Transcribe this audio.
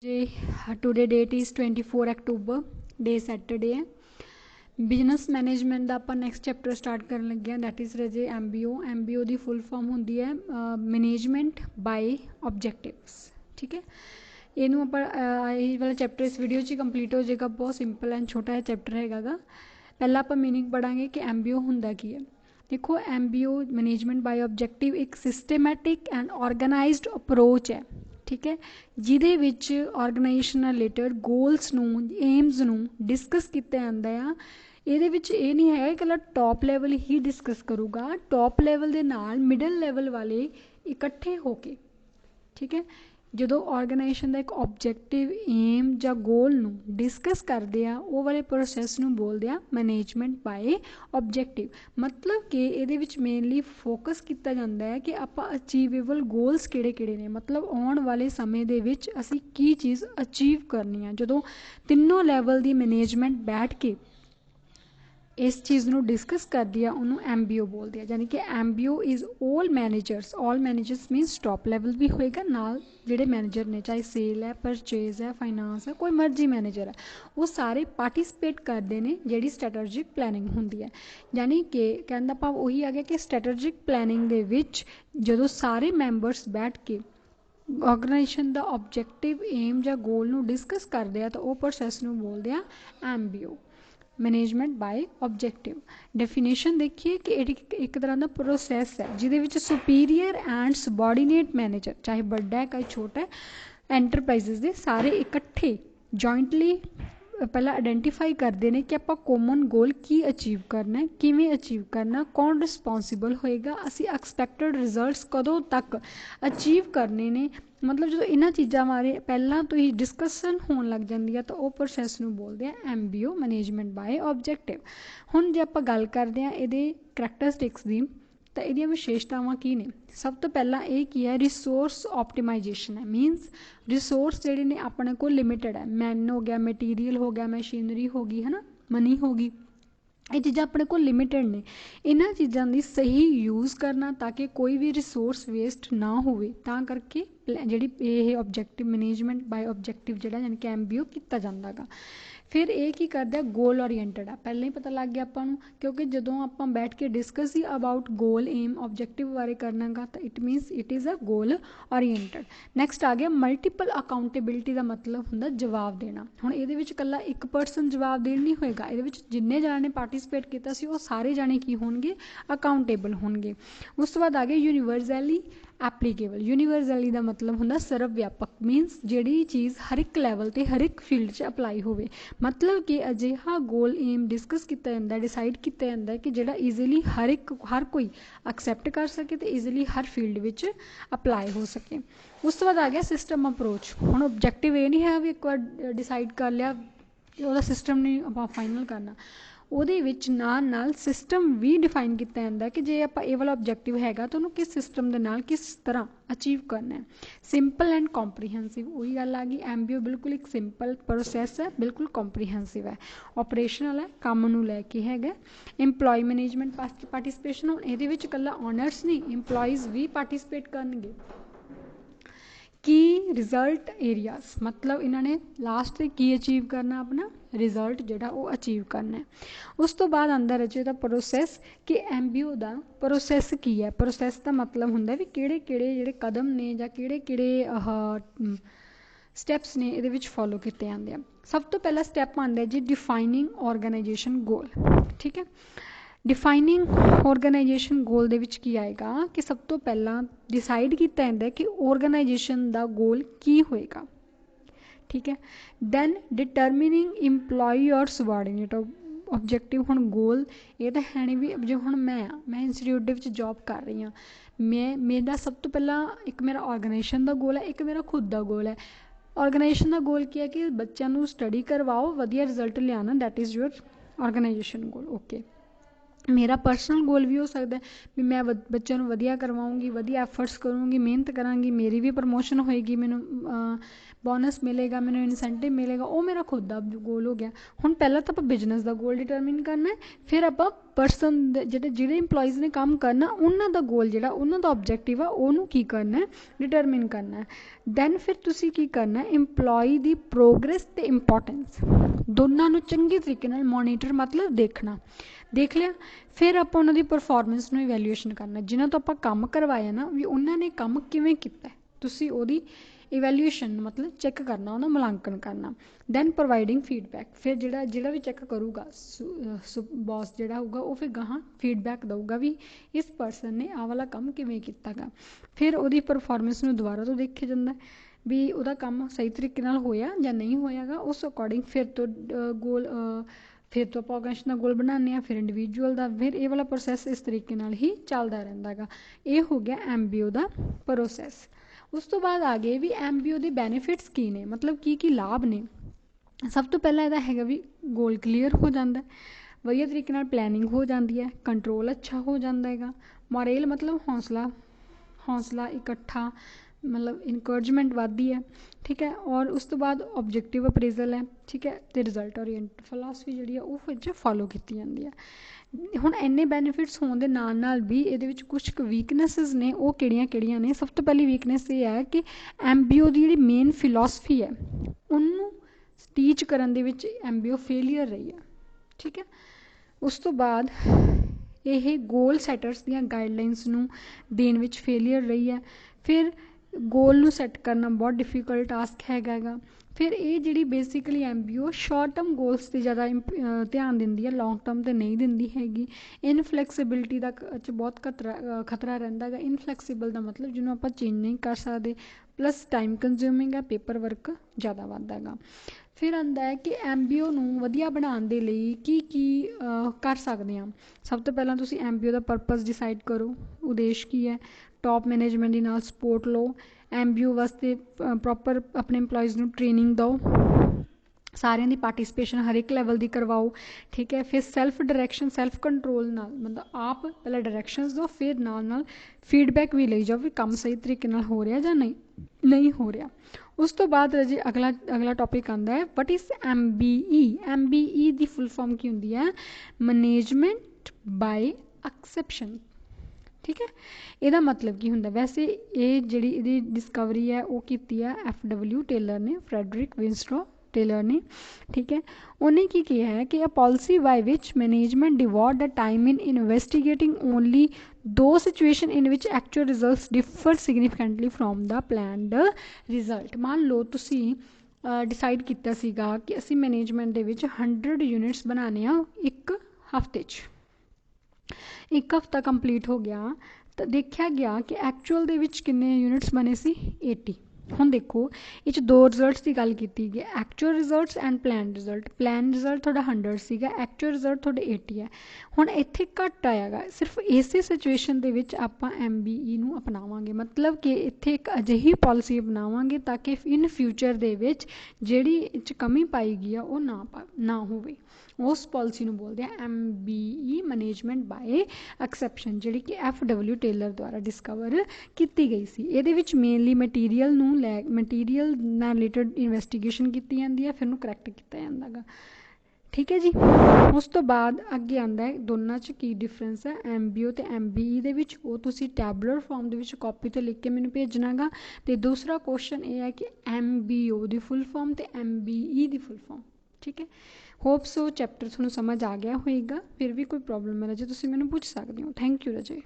Ji today date is 24 October day Saturday है। Business management का आप नैक्सट चैप्टर स्टार्ट कर लगे हैं दैट इज़ रजे MBO की फुल फॉर्म होंगी है मैनेजमेंट बाय ऑब्जैक्टिव्स। ठीक है, इनू आप वाला चैप्टर इस वीडियो च कंप्लीट हो जाएगा। बहुत सिंपल एंड छोटा है चैप्टर हैगा। पहला आप मीनिंग पढ़ांगे कि MBO होंदा की है। देखो MBO मैनेजमेंट बाय ऑब्जैक्टिव एक सिस्टमैटिक एंड ऑर्गेनाइज्ड अप्रोच है। ठीक है, जिहदे विच ऑर्गेनाइजेशन नाल रिलेटेड गोल्स नूं एम्स नूं डिस्कस किया जाता है। ਇਹਦੇ ਵਿੱਚ ਇਹ नहीं है कि टॉप लैवल ही डिस्कस करूगा, टॉप लैवल के नाल मिडल लैवल वाले इकट्ठे होके। ठीक है, जो ऑर्गेनाइजेशन का एक ऑब्जैक्टिव एम या गोल नूं डिस्कस करते हैं वो वाले प्रोसैस नूं बोलते हैं मैनेजमेंट बाय ऑब्जैक्टिव। मतलब कि ये मेनली फोकस किया जाता है कि आप अचीवेबल गोल्स किहड़े-किहड़े ने, मतलब आने वाले समय दे विच असीं की चीज़ अचीव करनी है। जो तीनों लैवल की मैनेजमेंट बैठ के इस चीज़ को डिस्कस करती है उन्होंने MBO बोलते हैं। यानी कि MBO is all managers मीनस top level भी होएगा नाल जिहड़े मैनेजर ने, चाहे सेल है, परचेज है, फाइनांस है, कोई मर्जी मैनेजर है, वो सारे पार्टिसिपेट करते हैं जिहड़ी स्ट्रैटेजिक प्लैनिंग होंदी है। यानी कि कहने का भाव वही आ गया कि स्ट्रैटेजिक प्लैनिंग दे विच जदों सारे मैंबरस बैठ के ऑर्गेनाइजेशन का ऑब्जैक्टिव एम या गोल नूं डिस्कस करते हैं तो वो प्रोसैस नूं बोलते हैं MBO management by objective. Definition देखिए कि एक तरह का प्रोसैस है जिहदे सुपीरियर एंड सबॉर्डीनेट मैनेजर, चाहे बड़ा है चाहे छोटा है, एंटरप्राइजेज के सारे इकट्ठे जॉइंटली पहला आइडेंटिफाई करते हैं कि आप कॉमन गोल की अचीव करना है, किवें अचीव करना, कौन रिस्पोंसिबल होएगा, असी एक्सपैक्टेड रिजल्ट्स कदों तक अचीव करने ने। मतलब जो इन्हां चीज़ों बारे पहला तो ही डिस्कसन होने लग जाती है तो वह प्रोसैस नूं बोलते हैं MBO मैनेजमेंट बाय ऑब्जैक्टिव। हुण जे आपां गल करते हैं इहदे करैक्टरिस्टिक्स की तो ये विशेषतावां की ने। सब तो पहला ये की है रिसोर्स ऑप्टिमाइजेशन है। मीनस रिसोर्स जिहड़े ने अपने को लिमिटेड है, मैन हो गया, मटीरियल हो गया, मशीनरी होगी, है ना, मनी होगी, ये चीज़ां अपने को लिमिटेड ने। इन्हां चीज़ों की सही यूज़ करना ताकि कोई भी रिसोर्स वेस्ट ना होवे, तां करके जिहड़ी ये ऑब्जैक्टिव मैनेजमेंट बाय ऑब्जैक्टिव जिहड़ा यानी कि MBO किया जाता गा। फिर ये की करता है गोल ओरिएंटेड है। पहले ही पता लग गया आपां क्योंकि जदों आपां बैठ के डिस्कस ही अबाउट गोल एम ऑब्जैक्टिव बारे करना गा तो it means it is a goal oriented. Next आ गया मल्टीपल अकाउंटेबिलिटी का मतलब हुंदा जवाब देना। हुण इहदे विच कल्ला एक पर्सन जवाब देण नहीं होएगा, इहदे विच जिन्ने जाने ने पार्टिसिपेट किया सी वो सारे जाने की होणगे अकाउंटेबल होणगे। उस तो बाद आ गया यूनीवर्सली एप्लीकेबल। यूनीवर्सली का मतलब होंदा सर्वव्यापक, मीनस जिहड़ी चीज़ हर एक लैवल ते हर एक फील्ड च अप्लाई होवे। मतलब कि अजिहा गोल एम डिस्कस किया जाता है, डिसाइड किया जाता है कि जिहड़ा ईजीली हर कोई एक्सैप्ट कर सके तो easily her field which apply हो सके। उस तो बाद आ गया सिस्टम अप्रोच। हुण ऑब्जैक्टिव ये नहीं है भी एक बार डिसाइड कर लिया ਉਹਦਾ सिस्टम नहीं ਆਪਾਂ फाइनल करना, ਉਹਦੇ ਵਿੱਚ ਨਾਲ सिस्टम भी डिफाइन किया जाता है कि जे ਆਪਾਂ ਇਹ वाला ऑब्जैक्टिव हैगा तो ਉਹਨੂੰ किस सिस्टम ਦੇ ਨਾਲ किस तरह अचीव करना है। सिंपल एंड कॉम्प्रीहेंसिव वही गल आ गई। MBO बिल्कुल एक सिंपल प्रोसैस है, बिल्कुल कॉम्प्रीहेंसिव है, ऑपरेशनल है, काम नूं लैके हैगा। इंप्लॉय मैनेजमेंट पार्टिसिपेशन ये कल्ला ऑनर्स नहीं, इंप्लॉयज़ भी पार्टिसिपेट करनगे। की रिजल्ट एरियाज मतलब इन्होंने लास्ट से की अचीव करना, अपना रिजल्ट जोड़ा वो अचीव करना है। उस तो बाद अंदर अचे दा प्रोसैस कि MBO का प्रोसैस की है। प्रोसैस का मतलब होंदा भी किहड़े-किहड़े जिहड़े कदम ने जां किहड़े-किहड़े स्टैप्स ने इहदे विच फॉलो किए जाते हैं। सब तो पहला स्टैप आंदा है जी डिफाइनिंग ऑर्गेनाइजेशन गोल। ठीक है, डिफाइनिंग ऑर्गेनाइजेशन गोल दे विच की आएगा कि सब तो पहला डिसाइड किया जाता है कि ऑर्गेनाइजेशन का गोल की होएगा। ठीक है, दैन डिटरमिनिंग इंप्लॉय और सबॉर्डीनेट ऑब्जैक्टिव। हुण गोल ये तो है नहीं भी जो हुण मैं इंस्टीट्यूट दे विच जॉब कर रही हाँ, मेरा सब तो पहला एक मेरा ऑर्गेनाइजेशन का गोल है, एक मेरा खुद का गोल है। ऑर्गेनाइजेशन का गोल क्या है कि बच्चों को स्टडी करवाओ, वधिया रिजल्ट लियाना, that is your organisation goal. Okay, मेरा पर्सनल गोल भी हो सकता है भी मैं बच्चों ਨੂੰ ਵਧੀਆ ਕਰਵਾਉਂਗੀ, ਵਧੀਆ ਐਫਰਟਸ ਕਰੂੰਗੀ, ਮਿਹਨਤ ਕਰਾਂਗੀ, ਮੇਰੀ ਵੀ ਪ੍ਰਮੋਸ਼ਨ ਹੋਏਗੀ, ਮੈਨੂੰ ਬੋਨਸ ਮਿਲੇਗਾ, ਮੈਨੂੰ ਇਨਸੈਂਟਿਵ ਮਿਲੇਗਾ, ਉਹ ਮੇਰਾ ਖੁਦ ਦਾ ਗੋਲ ਹੋ ਗਿਆ। ਹੁਣ ਪਹਿਲਾਂ ਤਾਂ ਆਪਾਂ ਬਿਜ਼ਨਸ ਦਾ ਗੋਲ ਡਿਟਰਮਿਨ ਕਰਨਾ ਹੈ, ਫਿਰ ਆਪਾਂ ਪਰਸਨ ਜਿਹੜੇ ਇੰਪਲੋਈਜ਼ ਨੇ ਕੰਮ ਕਰਨਾ ਉਹਨਾਂ ਦਾ ਗੋਲ ਜਿਹੜਾ ਉਹਨਾਂ ਦਾ ਓਬਜੈਕਟਿਵ ਆ ਉਹਨੂੰ ਕੀ ਕਰਨਾ ਹੈ, ਡਿਟਰਮਿਨ ਕਰਨਾ ਹੈ। ਦੈਨ ਫਿਰ ਤੁਸੀਂ ਕੀ ਕਰਨਾ, ਇੰਪਲੋਈ ਦੀ ਪ੍ਰੋਗਰੈਸ ਅਤੇ ਇੰਪੋਰਟੈਂਸ ਦੋਨਾਂ ਨੂੰ ਚੰਗੇ ਤਰੀਕੇ ਨਾਲ ਮੋਨੀਟਰ ਮਤਲਬ ਦੇਖਣਾ। ਦੇਖ ਲਿਆ, ਫਿਰ ਆਪਾਂ ਉਹਨਾਂ ਦੀ ਪਰਫੋਰਮੈਂਸ ਨੂੰ ਇਵੈਲੂਏਸ਼ਨ ਕਰਨਾ, ਜਿਹਨਾਂ ਤੋਂ ਆਪਾਂ ਕੰਮ ਕਰਵਾਇਆ ਨਾ ਵੀ ਉਹਨਾਂ ਨੇ ਕੰਮ ਕਿਵੇਂ ਕੀਤਾ, ਤੁਸੀਂ ਉਹਦੀ ਇਵੈਲੂਏਸ਼ਨ ਮਤਲਬ ਚੈੱਕ ਕਰਨਾ, ਉਹਦਾ ਮੁਲਾਂਕਣ ਕਰਨਾ। ਦੈਨ ਪ੍ਰੋਵਾਈਡਿੰਗ ਫੀਡਬੈਕ, ਫਿਰ ਜਿਹੜਾ ਵੀ ਚੈੱਕ ਕਰੂਗਾ ਬੌਸ ਜਿਹੜਾ ਹੋਊਗਾ ਉਹ ਫਿਰ ਗਾਹਾਂ ਫੀਡਬੈਕ ਦਊਗਾ ਵੀ ਇਸ ਪਰਸਨ ਨੇ ਆਹ ਵਾਲਾ ਕੰਮ ਕਿਵੇਂ ਕੀਤਾ ਗਾ। ਫਿਰ ਉਹਦੀ ਪਰਫੋਰਮੈਂਸ ਨੂੰ ਦੁਬਾਰਾ ਤੋਂ ਦੇਖਿਆ ਜਾਂਦਾ ਵੀ ਉਹਦਾ ਕੰਮ ਸਹੀ ਤਰੀਕੇ ਨਾਲ ਹੋਇਆ ਜਾਂ ਨਹੀਂ ਹੋਇਆ ਗਾ, ਉਸ ਅਕੋਰਡਿੰਗ ਫਿਰ ਤੋਂ ਗੋਲ ਫਿਰ ਤੋਂ ਆਪਾਂ ਆਰਗੇਨਾਈਜੇਸ਼ਨ ਦਾ ਗੋਲ ਬਣਾਉਂਦੇ ਹਾਂ, ਫਿਰ ਇੰਡੀਵਿਜੂਅਲ ਦਾ, ਫਿਰ ਇਹ ਵਾਲਾ ਪ੍ਰੋਸੈਸ ਇਸ ਤਰੀਕੇ ਨਾਲ ਹੀ ਚੱਲਦਾ ਰਹਿੰਦਾ ਗਾ। ਇਹ ਹੋ ਗਿਆ MBO ਦਾ ਪ੍ਰੋਸੈਸ। ਉਸ ਤੋਂ ਬਾਅਦ ਆ ਗਏ ਵੀ MBO ਦੇ ਬੈਨੀਫਿਟਸ ਕੀ ਨੇ, ਮਤਲਬ ਕੀ ਲਾਭ ਨੇ। ਸਭ ਤੋਂ ਪਹਿਲਾਂ ਇਹਦਾ ਹੈਗਾ ਵੀ ਗੋਲ ਕਲੀਅਰ ਹੋ ਜਾਂਦਾ, ਵਧੀਆ ਤਰੀਕੇ ਨਾਲ ਪਲੈਨਿੰਗ ਹੋ ਜਾਂਦੀ ਹੈ, ਕੰਟਰੋਲ ਅੱਛਾ ਹੋ ਜਾਂਦਾ ਹੈਗਾ, ਮੋਰੇਲ ਮਤਲਬ ਹੌਸਲਾ ਇਕੱਠਾ ਮਤਲਬ ਇਨਕਰੇਜਮੈਂਟ ਵੱਧਦੀ ਹੈ, ਠੀਕ ਹੈ। ਔਰ ਉਸ ਤੋਂ ਬਾਅਦ ਓਬਜੈਕਟਿਵ ਅਪਰੇਜ਼ਲ ਹੈ, ਠੀਕ ਹੈ, ਅਤੇ ਰਿਜ਼ਲਟ ਓਰੀਐਂਟਡ ਫਿਲਾਸਫੀ ਜਿਹੜੀ ਆ ਉਹ ਵਿੱਚ ਫੋਲੋ ਕੀਤੀ ਜਾਂਦੀ ਹੈ। ਹੁਣ ਇੰਨੇ ਬੈਨੀਫਿਟਸ ਹੋਣ ਦੇ ਨਾਲ ਨਾਲ ਵੀ ਇਹਦੇ ਵਿੱਚ ਕੁਛ ਕੁ ਵੀਕਨੈਸਿਸ ਨੇ, ਉਹ ਕਿਹੜੀਆਂ ਨੇ। ਸਭ ਤੋਂ ਪਹਿਲੀ ਵੀਕਨੈਸ ਇਹ ਹੈ ਕਿ MBO ਦੀ ਜਿਹੜੀ ਮੇਨ ਫਿਲਾਸਫੀ ਹੈ ਉਹਨੂੰ ਟੀਚ ਕਰਨ ਦੇ ਵਿੱਚ MBO ਫੇਲੀਅਰ ਰਹੀ ਹੈ, ਠੀਕ ਹੈ। ਉਸ ਤੋਂ ਬਾਅਦ ਇਹ ਗੋਲ ਸੈਟਰਸ ਦੀਆਂ ਗਾਈਡਲਾਈਨਸ ਨੂੰ ਦੇਣ ਵਿੱਚ ਫੇਲੀਅਰ ਰਹੀ ਹੈ। ਫਿਰ ਗੋਲ ਨੂੰ ਸੈੱਟ ਕਰਨਾ ਬਹੁਤ ਡਿਫੀਕਲਟ ਟਾਸਕ ਹੈਗਾ ਗਾ। ਫਿਰ ਇਹ ਜਿਹੜੀ basically MBO short term goals 'ਤੇ ਜ਼ਿਆਦਾ ਧਿਆਨ ਦਿੰਦੀ ਹੈ, ਲੌਂਗ ਟਰਮ 'ਤੇ ਨਹੀਂ ਦਿੰਦੀ ਹੈਗੀ। ਇਨਫਲੈਕਸੀਬਿਲਿਟੀ ਦਾ 'ਚ ਬਹੁਤ ਖਤਰਾ ਰਹਿੰਦਾ ਗਾ। ਇਨਫਲੈਕਸੀਬਲ ਦਾ ਮਤਲਬ ਜਿਹਨੂੰ ਆਪਾਂ ਚੇਂਜ ਨਹੀਂ ਕਰ ਸਕਦੇ, ਪਲੱਸ ਟਾਈਮ ਕੰਜ਼ਿਊਮਿੰਗ ਹੈ, ਪੇਪਰ ਵਰਕ ਜ਼ਿਆਦਾ ਵੱਧਦਾ ਗਾ। ਫਿਰ ਆਉਂਦਾ ਹੈ ਕਿ MBO ਨੂੰ ਵਧੀਆ ਬਣਾਉਣ ਦੇ ਲਈ ਕੀ ਕਰ ਸਕਦੇ ਹਾਂ। ਸਭ ਤੋਂ ਪਹਿਲਾਂ ਤੁਸੀਂ MBO ਦਾ ਪਰਪਸ ਡਿਸਾਈਡ ਕਰੋ, ਉਦੇਸ਼ ਕੀ ਹੈ। ਟੋਪ ਮੈਨੇਜਮੈਂਟ ਦੀ ਨਾਲ ਸਪੋਰਟ ਲਓ, MBO ਵਾਸਤੇ ਪ੍ਰੋਪਰ ਆਪਣੇ ਇੰਪਲੋਈਜ਼ ਨੂੰ ਟ੍ਰੇਨਿੰਗ ਦਿਓ, ਸਾਰਿਆਂ ਦੀ ਪਾਰਟੀਸਪੇਸ਼ਨ ਹਰ ਇੱਕ ਲੈਵਲ ਦੀ ਕਰਵਾਓ, ਠੀਕ ਹੈ। ਫਿਰ ਸੈਲਫ ਡਾਇਰੈਕਸ਼ਨ, ਸੈਲਫ ਕੰਟਰੋਲ ਨਾਲ ਮਤਲਬ ਆਪ ਪਹਿਲਾਂ ਡਾਇਰੈਕਸ਼ਨਸ ਦਿਓ, ਫਿਰ ਨਾਲ ਫੀਡਬੈਕ ਵੀ ਲਈ ਜਾਓ ਵੀ ਕੰਮ ਸਹੀ ਤਰੀਕੇ ਨਾਲ ਹੋ ਰਿਹਾ ਜਾਂ ਨਹੀਂ ਹੋ ਰਿਹਾ। ਉਸ ਤੋਂ ਬਾਅਦ ਜੀ ਅਗਲਾ ਟੌਪਿਕ ਆਉਂਦਾ ਹੈ what is MBE the full form ਕੀ ਹੁੰਦੀ ਹੈ, ਮੈਨੇਜਮੈਂਟ ਬਾਏ ਐਕਸੈਪਸ਼ਨ, ਠੀਕ ਹੈ। ਇਹਦਾ ਮਤਲਬ ਕੀ ਹੁੰਦਾ, ਵੈਸੇ ਇਹ ਜਿਹੜੀ ਇਹਦੀ ਡਿਸਕਵਰੀ ਹੈ ਉਹ ਕੀਤੀ ਹੈ FW ਟੇਲਰ ਨੇ, ਫਰੈਡਰਿਕ ਵਿੰਸਟਰੋ ਟੇਲਰ ਨੇ, ਠੀਕ ਹੈ। ਉਹਨੇ ਕੀ ਕਿਹਾ ਹੈ ਕਿ a policy by which management devote the time in investigating only the situation in which actual results differ significantly from the planned result. ਮੰਨ ਲਓ ਤੁਸੀਂ ਡਿਸਾਈਡ ਕੀਤਾ ਸੀਗਾ ਕਿ ਅਸੀਂ ਮੈਨੇਜਮੈਂਟ ਦੇ ਵਿੱਚ 100 ਯੂਨਿਟਸ ਬਣਾਉਣੇ ਆ ਇੱਕ ਹਫ਼ਤੇ 'ਚ, ਇੱਕ ਹਫ਼ਤਾ ਕੰਪਲੀਟ ਹੋ ਗਿਆ ਤਾਂ ਦੇਖਿਆ ਗਿਆ ਕਿ ਐਕਚੁਅਲ ਦੇ ਵਿੱਚ ਕਿੰਨੇ ਯੂਨਿਟਸ ਬਣੇ ਸੀ, 80। ਹੁਣ ਦੇਖੋ ਇਹ 'ਚ ਦੋ ਰਿਜ਼ਲਟਸ ਦੀ ਗੱਲ ਕੀਤੀ ਗਈ, actual results and plan result. Plan result ਤੁਹਾਡਾ 100 ਸੀਗਾ, ਐਕਚੁਅਲ ਰਿਜ਼ਲਟ ਤੁਹਾਡੇ 80 ਹੈ। ਹੁਣ ਇੱਥੇ ਘੱਟ ਆਇਆ ਗਾ, ਸਿਰਫ ਇਸੇ ਸਿਚੁਏਸ਼ਨ ਦੇ ਵਿੱਚ ਆਪਾਂ MBE ਨੂੰ ਅਪਣਾਵਾਂਗੇ, ਮਤਲਬ ਕਿ ਇੱਥੇ ਇੱਕ ਅਜਿਹੀ ਪੋਲਿਸੀ ਅਪਣਾਵਾਂਗੇ ਤਾਂ ਕਿ ਇਨ ਫਿਊਚਰ ਦੇ ਵਿੱਚ ਜਿਹੜੀ ਇਹ 'ਚ ਕਮੀ ਪਾਈ ਗਈ ਆ ਉਹ ਨਾ ਹੋਵੇ। ਉਸ ਪੋਲਿਸੀ ਨੂੰ ਬੋਲਦੇ ਆ MBE, ਮੈਨੇਜਮੈਂਟ ਬਾਏ ਐਕਸੈਪਸ਼ਨ, ਜਿਹੜੀ ਕਿ FW ਟੇਲਰ ਦੁਆਰਾ ਡਿਸਕਵਰ ਕੀਤੀ ਗਈ ਸੀ। ਇਹਦੇ ਵਿੱਚ ਮੇਨਲੀ ਮਟੀਰੀਅਲ ਨਾਲ ਰਿਲੇਟਡ ਇਨਵੈਸਟੀਗੇਸ਼ਨ ਕੀਤੀ ਜਾਂਦੀ ਹੈ, ਫਿਰ ਉਹਨੂੰ ਕਰੈਕਟ ਕੀਤਾ ਜਾਂਦਾ ਗਾ, ਠੀਕ ਹੈ ਜੀ। ਉਸ ਤੋਂ ਬਾਅਦ ਅੱਗੇ ਆਉਂਦਾ ਹੈ ਦੋਨਾਂ 'ਚ ਕੀ ਡਿਫਰੈਂਸ ਹੈ MBO ਅਤੇ MBE ਦੇ ਵਿੱਚ, ਉਹ ਤੁਸੀਂ ਟੈਬੂਲਰ ਫਾਰਮ ਦੇ ਵਿੱਚ ਕਾਪੀ 'ਤੇ ਲਿਖ ਕੇ ਮੈਨੂੰ ਭੇਜਣਾ ਗਾ। ਅਤੇ ਦੂਸਰਾ ਕੁਐਸਚਨ ਇਹ ਹੈ ਕਿ MBO ਦੀ ਫੁੱਲ ਫਾਰਮ ਅਤੇ MBE ਦੀ ਫੁੱਲ ਫਾਰਮ, ਠੀਕ ਹੈ। ਹੋਪ ਸੋ ਚੈਪਟਰ ਤੁਹਾਨੂੰ ਸਮਝ ਆ ਗਿਆ ਹੋਏਗਾ। ਫਿਰ ਵੀ ਕੋਈ ਪ੍ਰੋਬਲਮ ਹੈ ਰਾਜੇ ਤੁਸੀਂ ਮੈਨੂੰ ਪੁੱਛ ਸਕਦੇ ਹੋ। ਥੈਂਕ ਯੂ ਰਾਜੇ।